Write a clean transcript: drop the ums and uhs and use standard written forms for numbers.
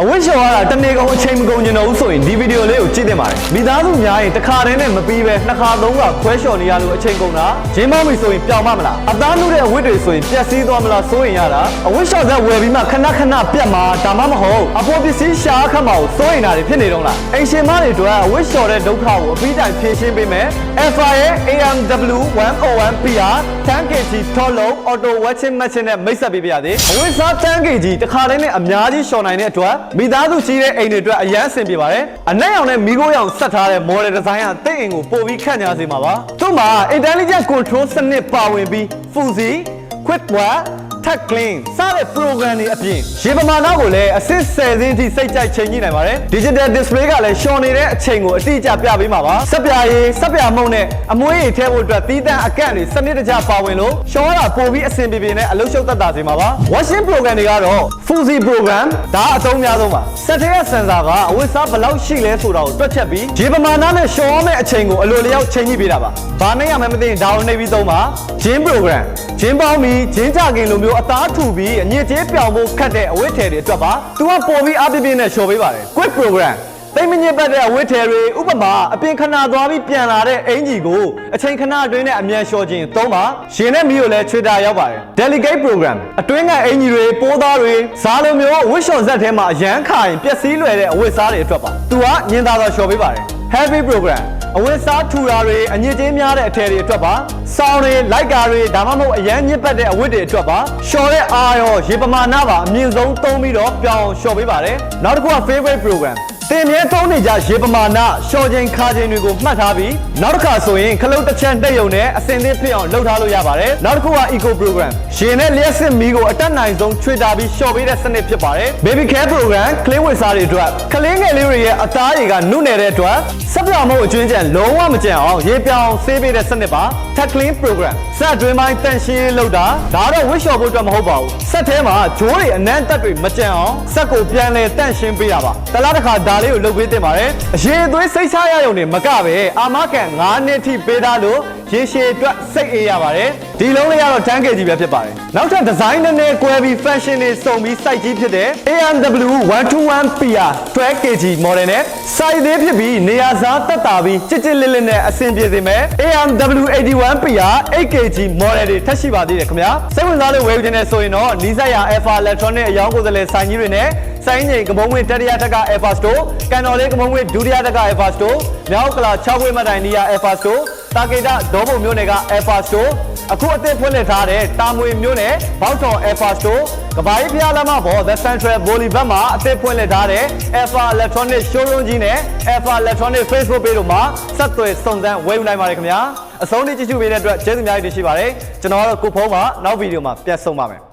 အဝိရှော်ရတာတနေ့ကုန်အချိန်မကုန်ကျင်တော့ဘူးဆိုရင်ဒီဗီဒီယိုလေးကိုကြည့်သင့်ပါတယ်မိသားစုများရင်တစ်ခါတည်းနဲ့မပြီးပဲနှစ်ခါသုံးခါခွဲလျှော်နေရလို့အချိန်ကုန်တာဂျင်းမောင်းပြီဆိုရင်ပျောက်မလားအသားနုတဲ့အဝတ်တွေဆိုရင်ပျက်စီးသွားမလားစိုးရင်ရတာအဝိရှော်သက်ဝယ်ပြီးမှခဏခဏပြတ်မှာဒါမှမဟုတ်အပေါ်ပစ္စည်းရှာခတ်မှာကိုစိုးရင်တာတွေဖြစ်နေတော့လားအိမ်ရှင်မတွေတို့ကအဝိရှော်တဲ့ဒုက္ခကိုအပြီးတိုင်ဖြေရှင်းပေးမယ် FI ရဲ့ AMW 101PR 10kg ထော်လုံး auto watching machine နဲ့မိတ်ဆက်ပေးပါရစေအဝိစား 10kg တစ်ခါတည်းနဲ့အများကြီးလျှော်နိုင်တဲ့အတွက်မိသားစုကြီးတဲ့အိမ်တွေအတွက်အရန်အဆင်ပြေပါတယ်အနက်ရောင်နဲ့မီးခိုးရောင်ဆက်ထားတဲ့ model design ကတိတ်အိမ်ကိုပို့ပြီးခန့်ညာစေမှာပါသူ့မှာ intelligent control စနစ်ပါဝင်ပြီး Fuzi quick wash Tech clean စတဲ့ program တွေအပြင်ရေပမာဏကိုလည်းအစစ်10စင်းထိစိတ်ကြိုက်ချိန်ကြည့်နိုင်ပါတယ် digital display ကလည်းရှောင်နေတဲ့အချိန်ကိုအတိအကျပြပေးမှာပါစက်ပြာရည်စက်ပြာမှုန့်နဲ့အမွှေးရည်ထဲဖို့အတွက်သီးသန့်အကန့်တွေစနစ်တကျပါဝင်လို့ရှောင်ရတာပိုပြီးအဆင်ပြေပြေနဲ့အလုပ်ရှုပ်သက်သာစေမှာပါ washing program တွေကတော့ Fuzi program ဒါအသုံးများဆုံးပါစက်ထဲက sensor ကအဝတ်စားဘယ်လောက်ရှိလဲဆိုတာကိုတွက်ချက်ပြီးရေပမာဏနဲ့ရှောင်ရမယ့်အချိန်ကိုအလိုလျောက်ချိန်ကြည့်ပေးတာပါဘာနဲ့ရမှမသိရင်ဒါကိုနှိပ်ပြီးသုံးပါ gym program ဂျင်းပေါင်းပြီးဂျင်းကြခင်လိုမျိုးအသားထူပြီးအညစ်အကြေးပြောင်ဖို့ခတ်တဲ့အဝတ်ထည်တွေအတွက်ပါသူကပို့ပြီးအပြည့်ပြည့်နဲ့လျှော်ပေးပါတယ် quick program တိတ်မညစ်ပတ်တဲ့အဝတ်ထည်တွေဥပမာအပြင်ခဏသွားပြီးပြန်လာတဲ့အင်ဂျီကိုအချိန်ခဏအတွင်းနဲ့အမြန်လျှော်ခြင်းသုံးပါရှင်နဲ့မီးကိုလည်းချွေတာရောက်ပါတယ် delicate program အတွင်းကအင်ဂျီတွေပိုးသားတွေဇာလိုမျိုးဝတ်လျှော်ဆက်ထဲမှာအရန်ခါရင်ပျက်စီးလွယ်တဲ့အဝတ်စားတွေအတွက်ပါသူကညင်သာစွာလျှော်ပေးပါတယ် heavy program အဝတ်စားထူတာတွေအညစ်အကြေးများတဲ့အထည်တွေအတွက်ပါစောင်းတွေလိုက်ကာတွေဒါမှမဟုတ်အရန်ညစ်ပတ်တဲ့အဝတ်တွေအတွက်ပါလျှော်တဲ့အားရောရေပမာဏပါအမြင့်ဆုံးသုံးပြီးတော့ပြောင်းလျှော်ပေးပါတယ်နောက်တစ်ခုက favorite program တင်မြဲသုံးနေကြရေပမာဏလျှော်ခြင်းခါခြင်းတွေကိုမှတ်ထားပြီးနောက်တစ်ခါဆိုရင်ခလုတ်တစ်ချမ်းတက်ရုံနဲ့အစင်သစ်ဖြစ်အောင်လုပ်ထားလို့ရပါတယ်နောက်တစ်ခုက eco program ရေနဲ့လျှက်စစ်မီးကိုအတက်နိုင်ဆုံးချွေတာပြီးလျှော်ပေးတဲ့စနစ်ဖြစ်ပါတယ် baby care program ကလေးဝတ်စားတွေအတွက်ကလေးငယ်လေးတွေရဲ့အသားတွေကနုနယ်တဲ့အတွက်စက်ပြောင်မှုအကျွင်းကျန်လုံးဝမကျန်အောင်ရေပြောင်ဆေးပေးတဲ့စနစ်ပါ tech clean program စက်တွင်းပိုင်းတန့်ရှင်းလုပ်တာဒါတော့ဝှက်လျှော်ဖို့အတွက်မဟုတ်ပါဘူးစက်ထဲမှာဂျိုးတွေအနံ့တက်တွေမကျန်အောင်စက်ကိုပြန်လဲတန့်ရှင်းပေးတာပါတလားတစ်ခါဒါလေးကိုလုပ်ပေးတင်ပါတယ်အရေအသွေးစိတ်ချရရုံနဲ့မကပဲအာမခံ9နှစ်ထိပေးထားလို့ရေရှည်အတွက်စိတ်အေးရပါတယ်ဒီလုံးလေးကတော့ 10kg ပဲဖြစ်ပါတယ်နောက်ထပ်ဒီဇိုင်းနဲ့ကွဲပြီး fashion တွေစုံပြီး size ကြီးဖြစ်တဲ့ AMW 121PR 12kg model နဲ့ size သေးဖြစ်ပြီးနေရာစားသက်သာပြီးကြစ်ကြစ်လစ်လစ်နဲ့အဆင်ပြေစေမယ် AMW 81PR 8kg model တွေထပ်ရှိပါသေးတယ်ခင်ဗျာစိတ်ဝင်စားလို့ဝယ်ယူခြင်းနဲ့ဆိုရင်တော့နီးစပ်ရာ Alpha Electronic အရောင်းကိုယ်စားလှယ်ဆိုင်ကြီးတွေနဲ့စိုင်းငိန်ကမုံဝင်တတိယထက်က Alpha Store ကန်တော်လေးကမုံဝင်ဒုတိယထက်က Alpha Store မြောက်ကလာ6ဝင်းမတိုင်နီးယာ Alpha Store တာကေတာဒေါ်ဘုံမြို့နယ်က Alpha Store အခုအသစ်ဖွင့်လှစ်ထားတဲ့တာမွေမြို့နယ်ဘောက်တော် Alpha Store ကဘာကြီးဖျားလမ်းမပေါ် The Central Boulevard မှာအသစ်ဖွင့်လှစ်ထားတဲ့ Alpha Electronic Showroom ကြီးနဲ့ Alpha Electronic Facebook page တို့မှာဆက်သွယ်စုံစမ်းဝယ်ယူနိုင်ပါတယ်ခင်ဗျာအဆုံးထိကြည့်ရှုပေးတဲ့အတွက်ကျေးဇူးအများကြီးတင်ရှိပါတယ်ကျွန်တော်ကတော့ကိုဖုံးပါနောက်ဗီဒီယိုမှာပြန်ဆုံပါမယ်